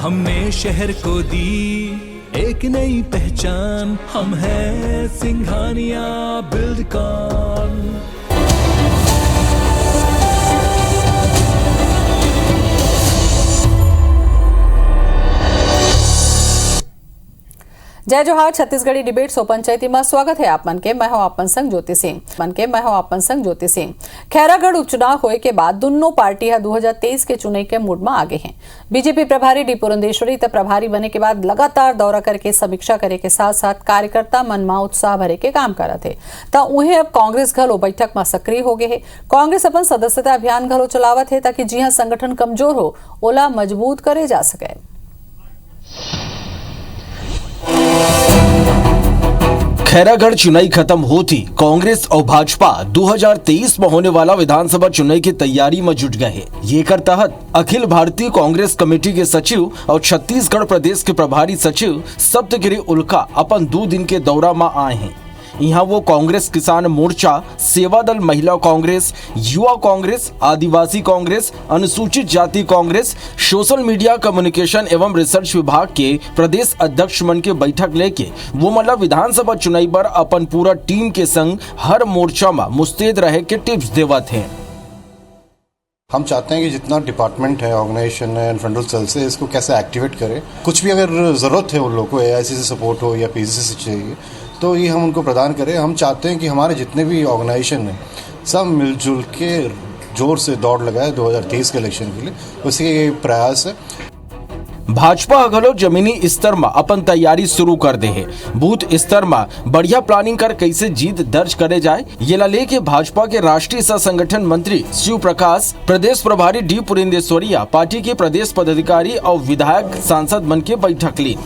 हमने शहर को दी एक नई पहचान, हम हैं सिंघानिया बिल्डकॉन। जय जोहार। छत्तीसगढ़ी डिबेट सो पंचायती में स्वागत है आप मन के। मैं हूं आपन संग ज्योति सिंह। खैरागढ़ उपचुनाव होए के बाद दोनों पार्टी 2023 के चुनाव के मूड में आगे हैं। बीजेपी प्रभारी डी पुरंदेश्वरी प्रभारी बने के बाद लगातार दौरा करके समीक्षा करे के साथ साथ कार्यकर्ता मन में उत्साह भरे के काम करा थे। उन्हें अब कांग्रेस घलो बैठक में सक्रिय हो गए है। कांग्रेस अपन सदस्यता अभियान घलो चलावत है ताकि जी संगठन कमजोर हो ओला मजबूत करे जा सके। खैरागढ़ चुनाई खत्म होती कांग्रेस और भाजपा 2023 में होने वाला विधानसभा चुनाव की तैयारी में जुट गए हैं। ये कर तहत अखिल भारतीय कांग्रेस कमेटी के सचिव और छत्तीसगढ़ प्रदेश के प्रभारी सचिव सप्तगिरी उल्का अपन 2 दिन के दौरा में आए हैं। यहाँ वो कांग्रेस किसान मोर्चा, सेवा दल महिला कांग्रेस, युवा कांग्रेस, आदिवासी कांग्रेस, अनुसूचित जाति कांग्रेस, सोशल मीडिया कम्युनिकेशन एवं रिसर्च विभाग के प्रदेश अध्यक्ष मन के बैठक लेके वो मतलब विधानसभा चुनाव पर अपन पूरा टीम के संग हर मोर्चा में मुस्तैद रहे के टिप्स देवत हैं। हम चाहते हैं कि जितना डिपार्टमेंट है, ऑर्गेनाइजेशन है, फ्रंटल सेल से इसको कैसे एक्टिवेट करें। कुछ भी अगर जरूरत है उन लोगों को, एआईसी से सपोर्ट हो या पीसीसी से चाहिए, तो ये हम उनको प्रदान करें। हम चाहते हैं कि हमारे जितने भी ऑर्गेनाइजेशन हैं सब मिलजुल के जोर से दौड़ लगाए 2023 के इलेक्शन के लिए, उसी प्रयास है। भाजपा अगलो जमीनी स्तर में अपन तैयारी शुरू कर दे है। बूथ स्तर में बढ़िया प्लानिंग कर कैसे जीत दर्ज करे जाए ये ला लेके भाजपा के राष्ट्रीय सह संगठन मंत्री शिव प्रकाश, प्रदेश प्रभारी डी पुरंदेश्वरी, पार्टी के प्रदेश पदाधिकारी और विधायक सांसद मन के बैठक ली।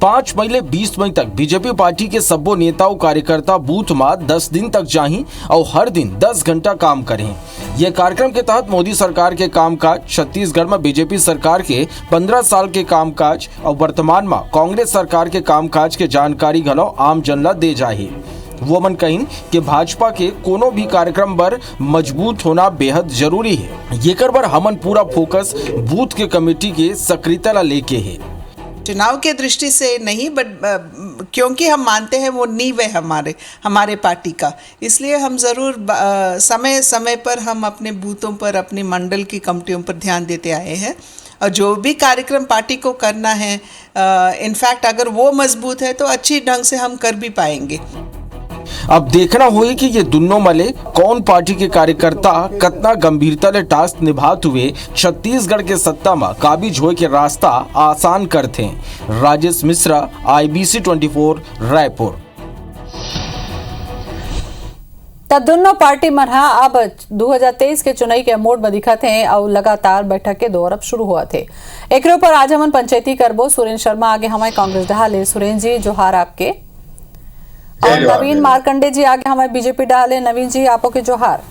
5 मई से 20 मई तक बीजेपी पार्टी के सब्बो नेताओं कार्यकर्ता बूथ में 10 दिन तक जाही और हर दिन 10 घंटा काम करें। यह कार्यक्रम के तहत मोदी सरकार के कामकाज, छत्तीसगढ़ में बीजेपी सरकार के 15 साल के कामकाज और वर्तमान में कांग्रेस सरकार के कामकाज के जानकारी घलो आम जनला दे जाही। वो मन कहिन कि भाजपा के कोनो भी कार्यक्रम पर मजबूत होना बेहद जरूरी है। ये कर बर हमन पूरा फोकस बूथ के कमेटी के सक्रियता ला लेके है। चुनाव के दृष्टि से नहीं, बट क्योंकि हम मानते हैं वो नींव है हमारे पार्टी का, इसलिए हम ज़रूर समय समय पर हम अपने बूथों पर, अपनी मंडल की कमेटियों पर ध्यान देते आए हैं। और जो भी कार्यक्रम पार्टी को करना है, इनफैक्ट अगर वो मजबूत है तो अच्छी ढंग से हम कर भी पाएंगे। अब देखना होगी कि ये दोनों मले कौन पार्टी के कार्यकर्ता कितना गंभीरता ले टास्क निभाते हुए छत्तीसगढ़ के सत्ता में काबिज होए के रास्ता आसान करते हैं। राजेश मिश्रा, IBC 24, रायपुर। तब दोनों पार्टी मन अब 2023 के चुनाव के मोड में दिखत हैं और लगातार बैठक के दौर अब शुरू हुआ थे। एक ऊपर आज हमन पंचायती करबो। सुरेंद्र शर्मा आगे हमारे कांग्रेस ढाले। सुरेंद्र जी जोहार आपके। और नवीन मार्कंडे जी आगे हमारे बीजेपी डाले। नवीन जी आपो के जोहार।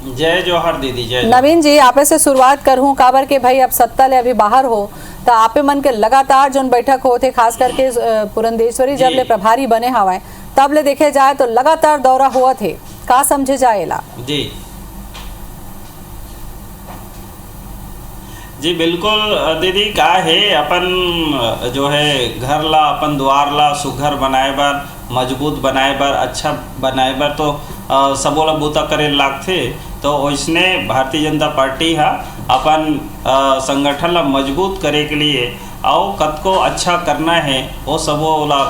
जय जोहार दीदी। जय नवीन जी आपे से शुरुआत करूं काबर के भाई अब सत्ता ले अभी बाहर हो तो आपे मन के लगातार जो बैठक होते, खास करके पुरंदेश्वरी जब ले प्रभारी बने हवाए तब ले देखे जाए तो लगातार दौरा हुआ थे, का समझे जाएला? जी बिल्कुल दीदी। का है अपन जो है घर ला, अपन द्वार ला सुघर बनाए बर, मजबूत बनाए बर, अच्छा बनाए बर तो सबो ला बूता करे लागथे। तो वैसने भारतीय जनता पार्टी अपन संगठन ला मजबूत करे के लिए और कतको अच्छा करना है वो सबो ला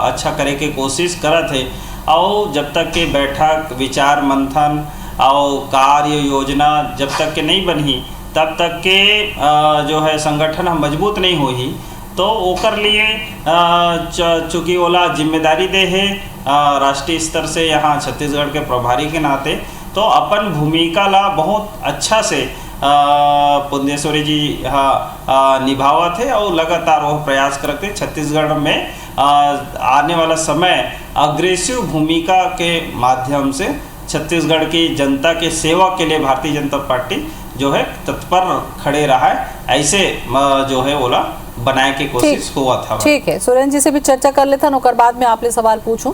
अच्छा करे के कोशिश करत है। और जब तक के बैठक, विचार मंथन और कार्य योजना जब तक के नहीं बनी तब तक के जो है संगठन हम मजबूत नहीं हो ही। तो ओकर लिए चूँकि ओला जिम्मेदारी दे है राष्ट्रीय स्तर से यहाँ छत्तीसगढ़ के प्रभारी के नाते, तो अपन भूमिका ला बहुत अच्छा से पुरंदेश्वरी जी निभावत है और लगातार वो प्रयास करते छत्तीसगढ़ में आने वाला समय अग्रेसिव भूमिका के माध्यम से छत्तीसगढ़ की जनता के सेवा के लिए भारतीय जनता पार्टी जो है तत्पर खड़े रहा है। ऐसे जो है ओला बनाए के कोशिश हुआ था। ठीक है, सुरेंद्र जी से भी चर्चा कर लेता न, बाद में आपले सवाल पूछूं।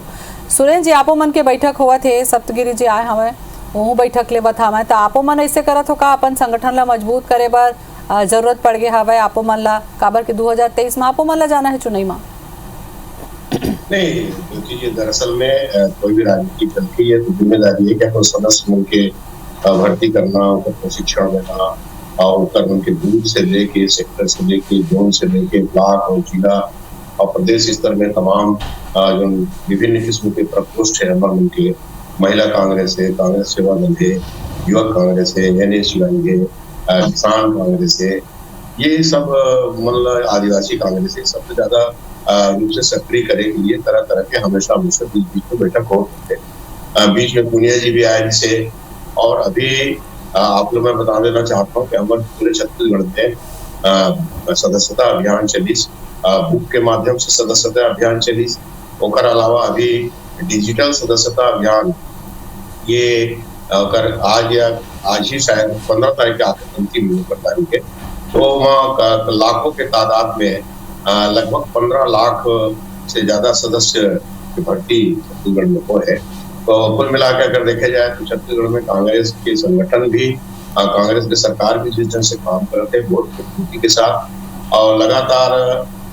सुरेंद्र जी आपो मन के बैठक हुआ थे, सप्तगिरी जी आए हमें वो बैठक ले बता मैं तो आपो मन ऐसे करत हो का अपन संगठन ला मजबूत करे बर जरूरत पड़ गया हवा आपो मन ला काबर के 2023 में आपो मन ला जाना है चुनाई में? नहीं, क्योंकि दरअसल में कोई भी राजनीति चलती है तो जिम्मेदारी है क्या सदस्य उनके भर्ती करना, उनका प्रशिक्षण देना और उनके बूथ से लेके सेक्टर से लेके जोन से लेके ब्लॉक और जिला और प्रदेश स्तर में तमाम जो विभिन्न किस्म के प्रकोष्ठ है हमारे उनके महिला कांग्रेस है, कांग्रेस सेवा दल है, युवक कांग्रेस है, NSUI है, किसान कांग्रेस है, ये सब मतलब आदिवासी कांग्रेस है, सबसे ज्यादा रूप से सक्रिय करे के लिए तरह तरह के हमेशा बीच में बैठक होते हैं। बीच में पुनिया जी भी आए जिसे, और अभी आप लोग मैं बता देना चाहता हूँ कि हमारे पूरे छत्तीसगढ़ में सदस्यता अभियान चलीस, बुक के माध्यम से सदस्यता अभियान चलीस, ओकर अलावा अभी डिजिटल सदस्यता अभियान ये कर आज ही शायद 15 तारीख के आखिर अंतिम तारीख है, तो वहाँ लाखों के तादाद में लगभग 15 लाख से ज्यादा सदस्य की भर्ती छत्तीसगढ़ में हो है। तो कुल मिलाकर अगर देखे जाए तो छत्तीसगढ़ में कांग्रेस के संगठन भी, कांग्रेस के सरकार भी जिस ढंग से काम करते हैं वोट मजबूती के साथ, और लगातार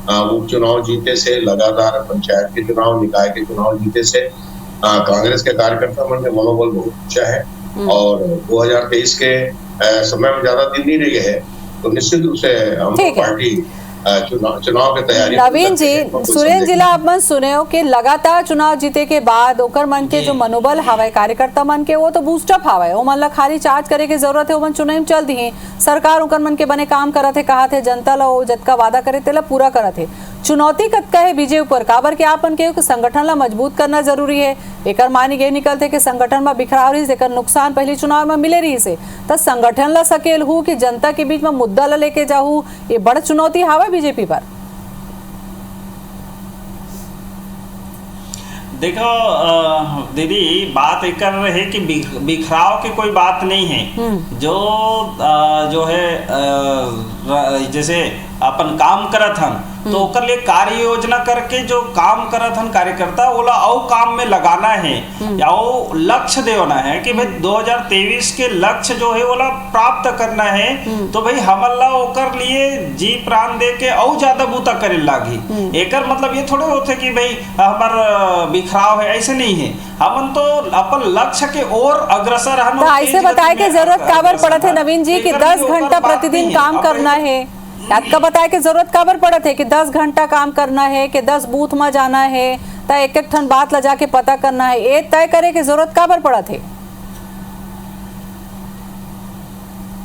उपचुनाव जीते से, लगातार पंचायत के चुनाव, निकाय के चुनाव जीते से कांग्रेस के कार्यकर्ता मन में मनोबल बहुत ऊंचा है। और 2023 के समय में ज्यादा दिन नहीं रह गए हैं, तो निश्चित रूप से हम पार्टी चुनाव की तैयारी। नवीन जी, सुरेंद्र जिला आप मन सुने हो कि लगातार चुनाव जीते के बाद ओकर मन के जो मनोबल हवाए कार्यकर्ता मन के वो तो बूस्टअप हवाए, ओ मन ला खाली चार्ज करे के जरूरत है, ओ मन चुनाव में चल दी सरकार ओकर मन के बने काम करत है, कहा थे जनता ला वो जतका वादा करे तेला पूरा करत है। चुनौती कतका है बीजे ऊपर काबर के आपन के संगठन ला मजबूत करना जरूरी है, एकर मानी ये निकलते कि संगठन में बिखराव रही एकर नुकसान पहले चुनाव में मिले रही से, तो संगठन ला सकेल हूँ कि जनता के बीच में मुद्दा ला लेके जाऊँ, ये बड़ा चुनौती हवा बीजेपी पर। देखो दीदी, बात एक कर रहे कि बिखराव की कोई बात नहीं है। जो है जैसे अपन काम करत हन तो ओकर लिए कार्य योजना करके जो काम करत हन कार्यकर्ता ओला और काम में लगाना है या वो लक्ष्य देना है कि भाई 2023 के लक्ष्य जो है ओला प्राप्त करना है, तो भाई हमला ओकर लिए जी प्राण दे के और ज्यादा बूता करे लागी। एकर मतलब ये थोड़े होते कि भाई हमार बिखराव है, ऐसे नहीं है। हमन तो अपन लक्ष्य के ओर अग्रसर हन। तो ऐसे बताए के जरूरत काबर पड़त है नवीन जी कि 10 घंटा प्रतिदिन काम करना है, आपका बताए कि जरूरत काबर पड़त है कि 10 घंटा काम करना है, कि 10 बूथ में जाना है, तो एक एक ठन बात ला जाके पता करना है, ये तय करे की जरूरत काबर पड़त है?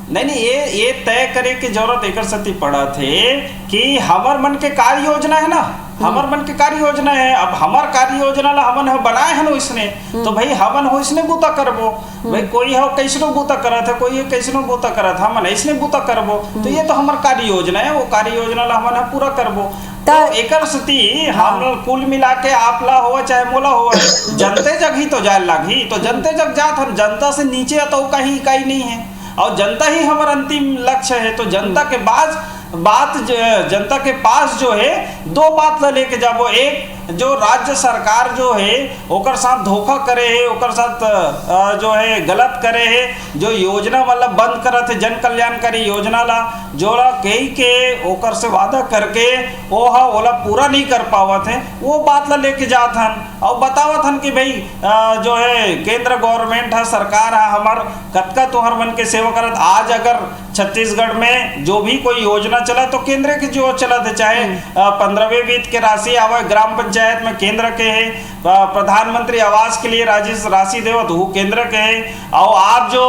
नहीं, ये तय करे की जरूरत एक सती पड़ा थे कि हमार मन के कार्य योजना है ना, हमार मन के कार्य योजना है। अब हमार कार्य योजना ला हमन बनाए है इसने, तो भाई हमन हो इसने बूता करबो। भाई कोई हो कैसनो बूता करत है, कोई कैसनो बूता करत है, हमन इसने बूता करबो। तो ये तो हमार कार्य योजना है, वो कार्य योजना ला हमन पूरा करबो। तो एकर स्थिति हम कुल मिला के आप ला हो चाहे मोला हो, जनते जग ही तो जाए लागी, तो जनते जग जात हम, जनता से नीचे तो कहीं इकाई नहीं है, और जनता ही हमारा अंतिम लक्ष्य है। तो जनता के जनता के पास जो है दो बात ला लेके जाबो, एक जो राज्य सरकार जो है ओकर साथ धोखा करे है, ओकर साथ जो है गलत करे है, जो योजना मतलब बंद करत है जन कल्याणकारी योजना ला जोड़ा कई के ओकर से वादा करके ओला पूरा नहीं कर पावत है, वो बात ला लेके जात हन और बतावत हन कि भाई जो है केंद्र गवर्नमेंट है, सरकार है हमार कतका तोहर मन के सेवा करत। आज अगर छत्तीसगढ़ में जो भी कोई योजना चला तो केंद्र के जो चला थे, चाहे 15वें वित्त के राशि आवे ग्राम पंचायत में केंद्र के है, प्रधानमंत्री आवास के लिए राशि देवत वो केंद्र के है, और आप जो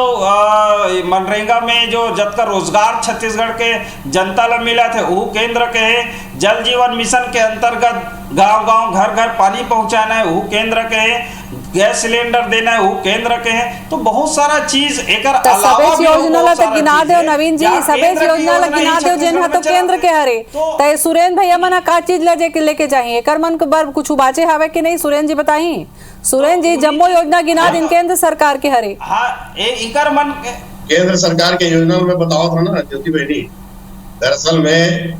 मनरेगा में जो जब का रोजगार छत्तीसगढ़ के जनता ला मिला थे वो केंद्र के है, जल जीवन मिशन के अंतर्गत गांव-गांव घर-घर पानी पहुंचाना है वो केंद्र के है, गैस सिलेंडर देना है वो केंद्र के है। तो बहुत सारा चीज एकर अलावा योजना ला तो गिना दो नवीन जी, सबेज योजना ला गिना दो जिन तो केंद्र के हरे। तो सुरेंद्र भैया मना का चीज लेके जाइए एकर मन के बर कुछ बाचे हवे कि नहीं? सुरेंद्र जी बताई। सुरेंद्र जी जम्मो योजना गिना दिन केंद्र सरकार के हरे। हां, एकर मन केंद्र सरकार के योजना में बताओ था ना ज्योति बहनी, दरअसल में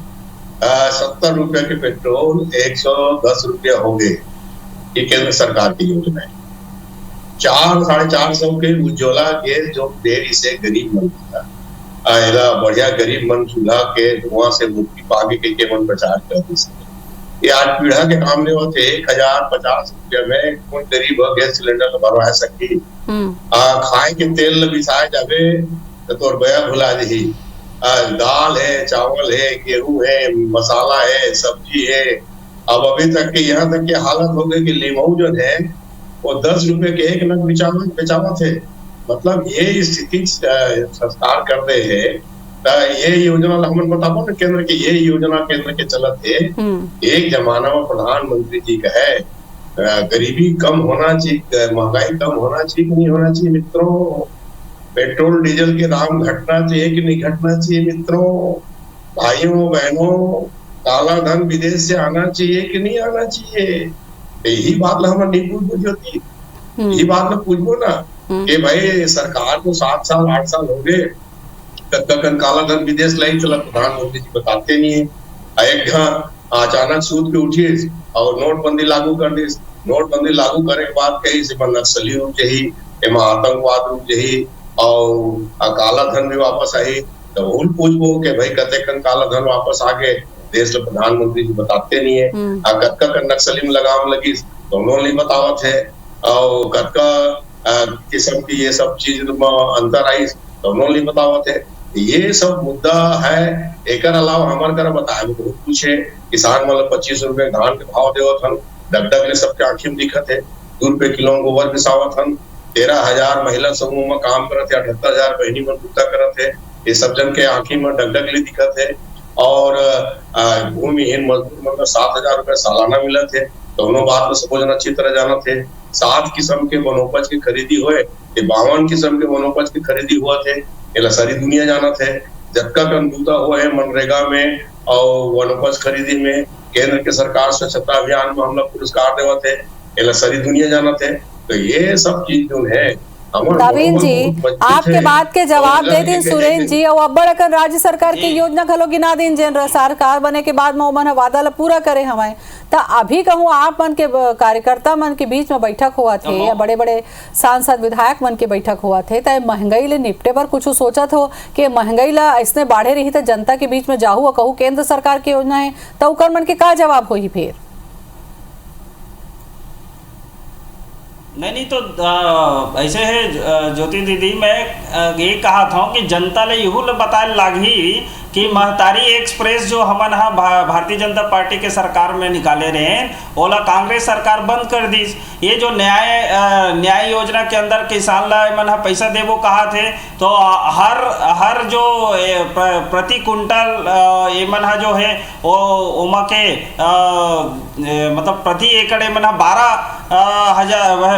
70 रुपए के पेट्रोल 110 रुपया हो गए, ये केंद्र सरकार की योजना है। 400-450 के उज्ज्वला गैस जो देरी से गरीब बनता था, एला बढ़िया गरीब मन चूल्हा के धुआं से मुक्ति पागे के मन प्रचार कर दी ये आज पीढ़ा के काम ले होते 1050 रुपया में कौन गरीब गैस सिलेंडर भरवा सकी खाए के तेल बिसाए जावे तो तोर बया भुला दी दाल है, चावल है, गेहूं है, मसाला है, सब्जी है। अब अभी तक के यहाँ तक की हालत हो गई कि लीमऊ जो है वो 10 रुपए के एक नग बेचावा थे। मतलब ये स्थिति सरकार कर रहे है। ये योजना हमन बताबो ना केंद्र के ये योजना केंद्र के चलत है। एक जमाना में प्रधानमंत्री जी का है गरीबी कम होना चाहिए, महंगाई कम होना चाहिए कि नहीं होना चाहिए मित्रों। पेट्रोल डीजल के दाम घटना चाहिए कि नहीं घटना चाहिए मित्रों। भाइयों बहनों, काला धन विदेश से आना चाहिए कि नहीं आना चाहिए। यही बात ला हम नहीं पूछ होती, यही बात ला पूछबो ना कि भाई सरकार को 7 साल 8 साल हो गए कन काला धन विदेश लाई चला, प्रधानमंत्री जी बताते नहीं है। एक अचानक सूद पे उठी और नोटबंदी लागू कर दी। नोटबंदी लागू करे के बाद कहीं से नक्सली रूप जही, आतंकवाद रूप जही और काला धन भी वापस आई। तो भूल पूछबो कि भाई कते कन काला धन वापस आ गए, देश में प्रधानमंत्री जी बताते नहीं है। कतका कन नक्सली में लगाम लगी तो उन्होंने नहीं बतावत है और कतका किस्म की ये सब चीज में अंतर आई तो उन्होंने नहीं बतावत है। ये सब मुद्दा है। एक अलावा हमारे कर बताए बहुत कुछ है। किसान मतलब 25 रुपए धान के भाव देवत हन, डगडग ले सबके आंखी में दिखत है। 2 रुपए किलो गोबर बिसावत हन। 13,000 महिला समूह में काम करत है, 78,000 बहनी मन गुप्ता करत है। ये सब जन के आंखी में डगडग ले दिखत है। और भूमिहीन मजदूर मतलब 7,000 रुपए सालाना मिलत है। दोनों बात में सबको जन अच्छी तरह जाना थे। 7 किस्म के वनोपज की खरीदी हुए, 52 किस्म के वनोपज की खरीदी हुआ थे। ये सारी दुनिया जाना थे। जबका कंदूता हुआ है मनरेगा में और वनोपज खरीदी में, केंद्र के सरकार स्वच्छता अभियान में हम लोग पुरस्कार देवा थे। ये सारी दुनिया जाना थे। तो ये सब चीज जो है नवीन जी आपके बात के जवाब दे दिन सुरेंद्र जी और अब्बड़ अकर राज्य सरकार की योजना घलो गिना दिन जेन सरकार बने के बाद में मन वादा ला पूरा करे हमें। तो अभी कहूँ आप मन के कार्यकर्ता मन के बीच में बैठक हुआ थे या बड़े बड़े सांसद विधायक मन के बैठक हुआ थे तो महंगाई ले निपटे पर कुछ सोचत हो कि महंगाई ला ऐसने बाढ़े रही तो जनता के बीच में जाहू और कहूँ केंद्र सरकार की योजना है तो उकर मन के का जवाब हो ही फिर? नहीं तो ऐसे है ज्योति दीदी, मैं ये कहा था कि जनता ले यहू बताए लागी कि महतारी एक्सप्रेस जो हमन भारतीय जनता पार्टी के सरकार में निकाले रहे हैं ओला कांग्रेस सरकार बंद कर दी। ये जो न्याय योजना के अंदर किसान ला मन पैसा देवो कहा थे तो हर जो प्रति कुंटल ये मन जो है वो उमा के मतलब प्रति एकड़ मन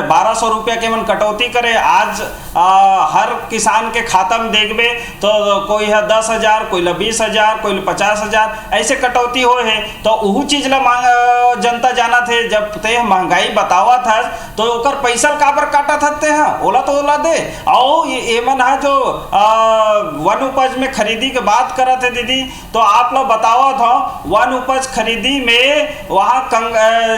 1200 रुपया के मन कटौती करे। आज हर किसान के खाता में देखबे तो कोई है 10,000, कोई 20,000, कोई 50,000 ऐसे कटौती हो है। तो वह चीज ला जनता जाना थे जब ते महंगाई बतावा था तो ओकर पैसा काबर काटा थते हैं ओला तो ओला दे। और ये मन है जो वन उपज में खरीदी के बात करत है दीदी, तो आप लोग बतावा था वन उपज खरीदी में वहाँ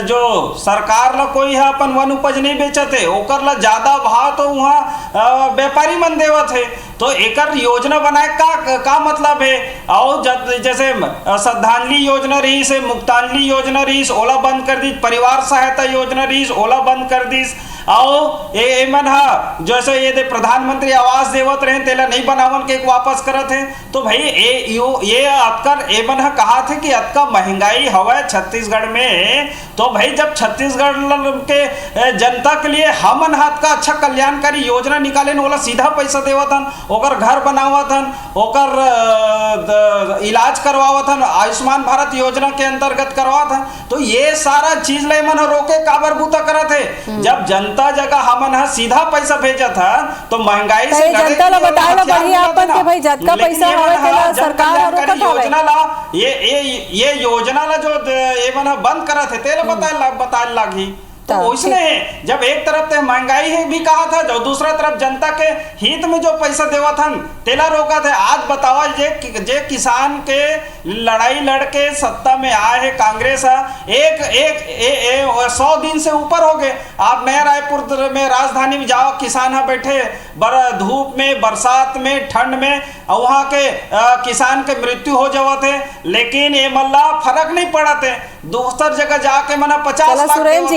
जो सरकार ला कोई है अपन वन उपज नहीं बेचत है, ओकर ला ज्यादा भाव तो वहाँ व्यापारी मन देवत है। तो एकर योजना बनाए का मतलब है। और जैसे श्रद्धांजलि योजना रही से, मुक्तांजलि योजना रही ओला बंद कर दी, परिवार सहायता योजना रही ओला बंद कर दी। और ये मन हा जैसे ये प्रधानमंत्री आवास देवत रहे तेला नहीं बनावन के वापस करत है। तो भाई ये अतकर ये मन हा कहा थे कि अतका महंगाई हवा छत्तीसगढ़ में, तो भाई जब छत्तीसगढ़ के जनता के लिए हमन हाथ का अच्छा कल्याणकारी योजना निकाले न ओला सीधा पैसा देवत हन, ओकर घर बनावत हन, ओकर इलाज करवावत हन, आयुष्मान भारत योजना के अंतर्गत करवावत हन। तो ये सारा चीज ले मन रोके काबर बूता करत है। जब जनता जगह हमन हा सीधा पैसा भेजत था तो महंगाई से जनता ला बताएला बढ़िया अपन के भाई जतका पैसा होवे तेला सरकार रोकत होवे। योजना ला ये योजना ला जो ये मन बंद करत है तेला बताए लागी तो इसलिए जब एक तरफ ते महंगाई है भी कहा था, जो दूसरा तरफ जनता के हित में जो पैसा देवा था तेला रोका थे। आज बतावा जे किसान के लड़ाई लड़के सत्ता में आए है कांग्रेस, एक 100 दिन से ऊपर हो गए। आप नया रायपुर में राजधानी में जाओ, किसान बैठे धूप में, बरसात में, ठंड में, और वहाँ के किसान के मृत्यु हो जावा थे, लेकिन ये मल्ला फर्क नहीं पड़ा थे। दूसर जगह जाके मना 50 लाख सुरेंद्र जी,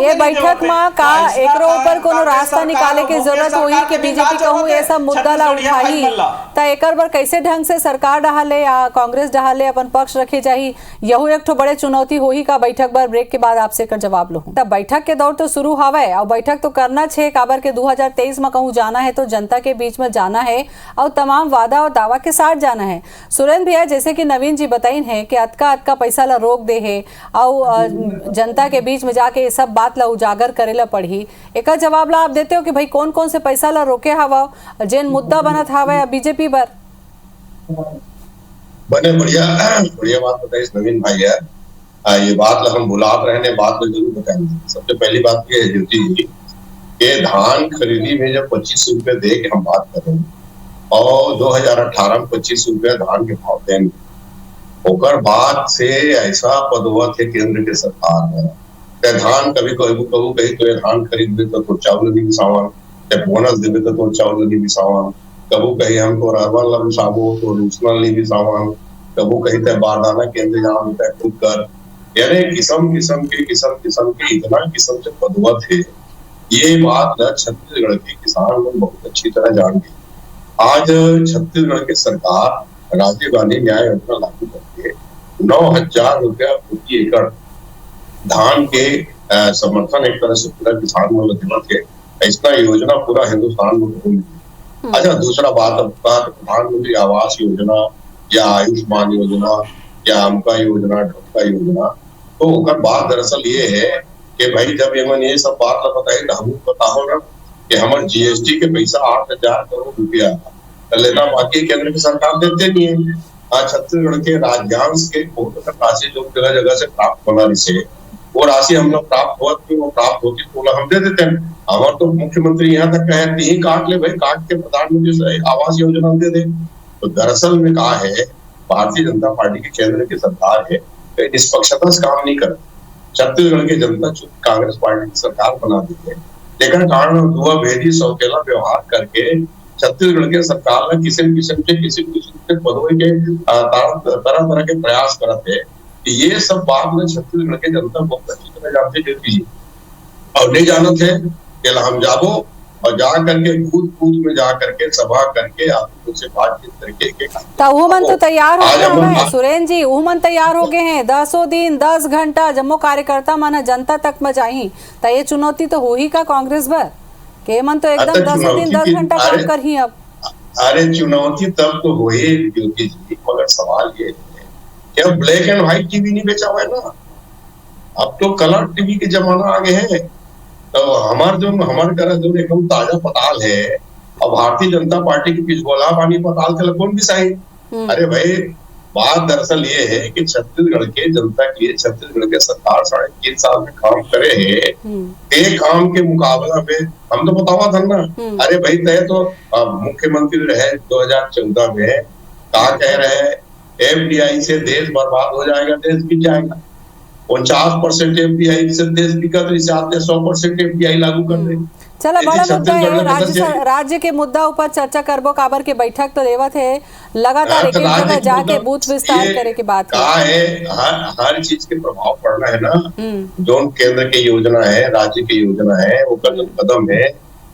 ये बैठक में का एकरो ऊपर कोनो रास्ता निकाले की जरूरत होई कि बीजेपी कहूं ये सब मुद्दा ला उठाई त एकर पर कैसे ढंग से सरकार डहाले या कांग्रेस डहाले अपन पक्ष रखे जाही, यहू एक ठो बड़े चुनौती होही का बैठक बर। ब्रेक के बाद आपसे कर जवाब लूं। तब बैठक के दौर तो शुरू हवे और बैठक तो करना छे काबर के 2023 में कहूं जाना है तो जनता के बीच में जाना है और तमाम वादा और दावा के साथ जाना है। सुरेंद्र भैया, जैसे कि नवीन जी बताइन है कि अतका पैसा ला रोक दे है और जनता के बीच में जाके ये सब बात ला उजागर करेला पड़ी, एक जवाब ला आप देते हो कि भाई कौन कौन से पैसा ला रोके हवा जेन मुद्दा बनत हवा बीजेपी पर? बने बढ़िया बात बताई नवीन भाई यार, ये बात हम बुलात रहने बात में जरूर बताएंगे। सबसे पहली बात ये है ज्योति जी के धान खरीदी में जब 25 रुपए दे के हम बात कर रहे हैं और 2018 में 25 रुपया धान के भाव देंगे, ओकर बाद से ऐसा पदवत है केंद्र के सरकार में धान कभी कहीं तो धान खरीद दे तो चावल नहीं बिसावन, बोनस देवे तो चावल नहीं बिसावन, कबू कहीं हमको रहवन ला बिसावो तो रूसनल नहीं बिसावन, कबू कहीं तय बारदाना के इंतजाम तय खुद कर, यानी किस्म के इतना किस्म से पदवत है। ये बात छत्तीसगढ़ के किसान लोग बहुत अच्छी तरह जान गए। आज छत्तीसगढ़ की सरकार राजीव गांधी न्याय योजना लागू करके 9,000 रुपया प्रति एकड़ धान के समर्थन एक तरह से पूरा किसान में देना थे। ऐसा योजना पूरा हिंदुस्तान में मिली। अच्छा, दूसरा बात प्रधानमंत्री आवास योजना या आयुष्मान योजना या अमका योजना, ढमका योजना, तो ओकर बात दरअसल ये है कि भाई जब ये सब बात बताई तो हम बताओ ना कि हमारे जीएसटी के पैसा 8,000 करोड़ रुपया लेना, बाकी केंद्र की सरकार देते नहीं है। आज छत्तीसगढ़ के राज्यांश के बहुत राशि जो जगह जगह से प्राप्त होना से वो राशि हम लोग प्राप्त होती तो हम दे देते हैं। हमारे तो मुख्यमंत्री यहाँ तक कहते ही काट ले भाई, काट के प्रधानमंत्री आवास योजना दे दे। तो दरअसल में कहा है भारतीय जनता पार्टी के केंद्र की सरकार है निष्पक्षता से काम नहीं करती। छत्तीसगढ़ की जनता कांग्रेस पार्टी की सरकार बना दी है, लेकिन कारण दुआ भेदी सौतेला व्यवहार करके छत्तीसगढ़ के सरकार ने किस्म के पदों के तरह के प्रयास करते हैं। ये सब बात में छत्तीसगढ़ के जनता बहुत अच्छी तरह जानते थे और नहीं जानते कि हम जाबो और जा करके कूद में जा करके सभा करके आप से बातचीत करके मन तो तैयार हो गए हैं सुरेंद्र जी, मन तैयार हो गए हैं। 10 दिन 10 घंटा जम्मो कार्यकर्ता मन जनता तक में जाही तो ये चुनौती तो हो ही का कांग्रेस भर के मन तो एकदम 10 दिन 10 घंटा काम कर ही। अब अरे चुनौती तब तो हो ही ज्योति जी, मगर सवाल ये है कि अब ब्लैक एंड व्हाइट टीवी नहीं बेचा हुआ है ना, अब तो कलर टीवी के जमाना आ गए हैं। तो हमारे जो एकदम ताजा पताल है और भारतीय जनता पार्टी की पिछगोला पानी पताल के कौन भी सही। अरे भाई बात दरअसल ये है कि छत्तीसगढ़ के जनता के लिए छत्तीसगढ़ के सरकार 3.5 साल में काम करे है, एक काम के मुकाबला में हम तो बतावा था ना। अरे भाई तय तो मुख्यमंत्री रहे 2014 में कहा कह रहे हैं एफडीआई से देश बर्बाद हो जाएगा, देश बिक जाएगा। 49% एफडीआई से देश बिका तो इसे आते 100% एफडीआई लागू कर दे। चलो बड़ा मुद्दा है, राज्य के मुद्दा ऊपर चर्चा करबो काबर के बैठक तो लेवत है लगातार एक जगह जाके बूथ विस्तार करे की बात है। हर चीज के प्रभाव पड़ना है ना, जो केंद्र की योजना है, राज्य की योजना है, वो कदम है।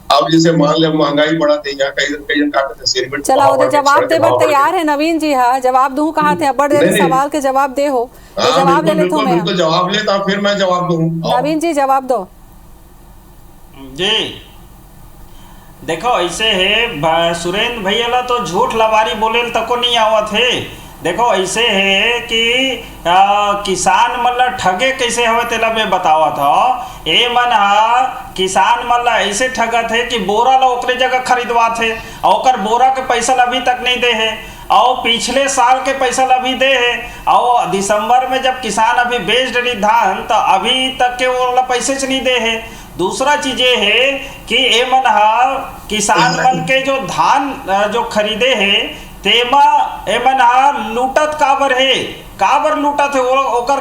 अब जैसे मान ले महंगाई बढ़ा दे या कहीं सिर में चला वो जवाब दे बर तैयार है नवीन जी। हाँ जवाब दूं कहा थे बड़ देर सवाल के जवाब दे हो तो जवाब ले लेता हूं मैं। जवाब लेता फिर मैं जवाब दूं। नवीन जी जवाब दो जी। देखो ऐसे है सुरेंद्र भैया ला तो झूठ लवारी बोले तको नहीं आवत है। देखो ऐसे है कि किसान मतलब ठगे कैसे हवे तेला मैं बतावा था। ए मन किसान मतलब ऐसे ठगत है कि बोरा ला ओकरे जगह खरीदवा थे और ओकर बोरा के पैसा ला अभी तक नहीं दे है। और पिछले साल के पैसा अभी दे है और दिसंबर में जब किसान अभी बेच डली धान तो अभी तक के वो पैसे नहीं दे है। दूसरा चीज ये है कि ए मन किसान मन के जो धान जो खरीदे है तेमा ए मन लूटत काबर लूटत है वो ओकर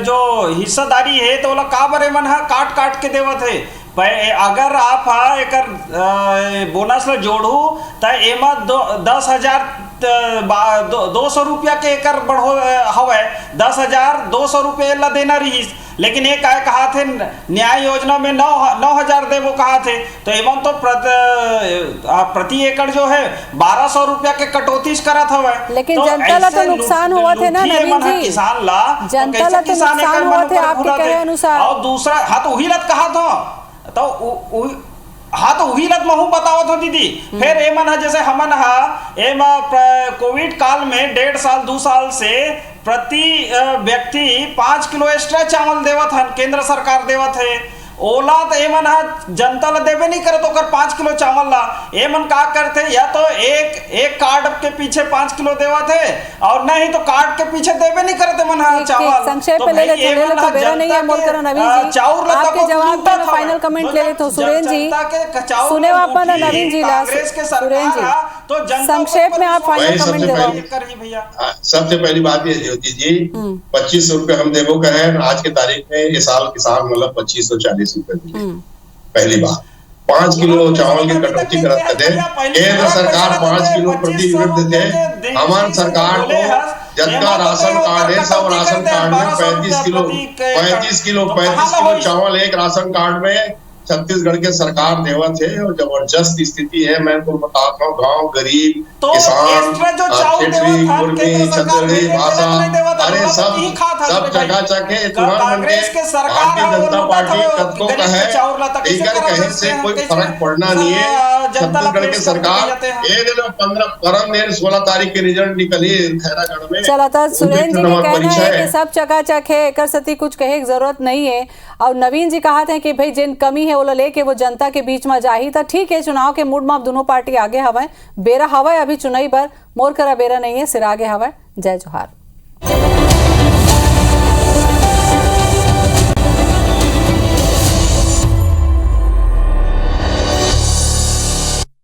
जो हिस्सेदारी है तो वो काबर ए मन काट के देवत है। अगर आप एकर बोनस ला जोड़ू तो एमा 10,200 रुपया के एकर बढ़ो हवे 10,200 रुपये ला देना रही। लेकिन एक कहा थे न्याय योजना में 9,000 देवो कहा थे तो एवं तो प्रति एकड़ जो है 1,200 रुपया के कटौती करत हवे। लेकिन तो जनता ला तो नुकसान हुआ थे ना नवीन जी, किसान ला जनता ला तो नुकसान हुआ थे आपके कहे अनुसार। और दूसरा हाँ तो वही लत कहा था तो हाँ तो वही लत महू बताओ तो दीदी। फिर एमन जैसे हमन कोविड काल में 1.5 साल 2 साल से प्रति व्यक्ति 5 किलो एक्स्ट्रा चावल देवत है केंद्र सरकार देवत है। ओला तो एमन जनता ला देवे नहीं करे तो कर 5 किलो चावल ला एमन का करते या तो एक कार्ड के पीछे 5 किलो देवा थे और नहीं तो कार्ड के पीछे देवे नहीं करते मन चावल। संक्षेप में ले ले तो बेरा नहीं है बोल कर नवीन जी आपके जवाब में फाइनल कमेंट ले ले तो सुरेंद्र जी सुने आप नवीन जी ला सुरेंद्र जी तो संक्षेप में आप फाइनल कमेंट दे भैया। सबसे पहली बात ये ज्योति जी 25 रुपए हम देवो का है आज के तारीख में ये साल किसान मतलब 2540 रुपए पहली बात 5 किलो चावल की कटौती करते थे। केंद्र सरकार 5 किलो प्रति यूनिट देते हमारी सरकार को जितना राशन कार्ड है सब राशन कार्ड में 35 किलो चावल एक राशन कार्ड में छत्तीसगढ़ के सरकार देवत है और जबरदस्त स्थिति है। मैं तो बताता हूँ गांव गरीब तो किसान खेती मुर्गी छतरी भाषा अरे सब जगह चके भारतीय जनता पार्टी कब को कहे लेकर कहीं से कोई फर्क पड़ना नहीं है। छत्तीसगढ़ की सरकार 16 तारीख के रिजल्ट निकली खैरागढ़ में। चला था सुरेंद्र जी का कहना है कि सब चकाचक है एकर सती कुछ कहे की जरूरत नहीं है। और नवीन जी कहा थे कि भाई जिन कमी है वो लेके वो जनता के बीच में जाही तो ठीक है। चुनाव के मूड में अब दोनों पार्टी आगे हवा बेरा हवा अभी चुनाई पर मोर करा बेरा नहीं है सिर आगे हवा। जय जोहार।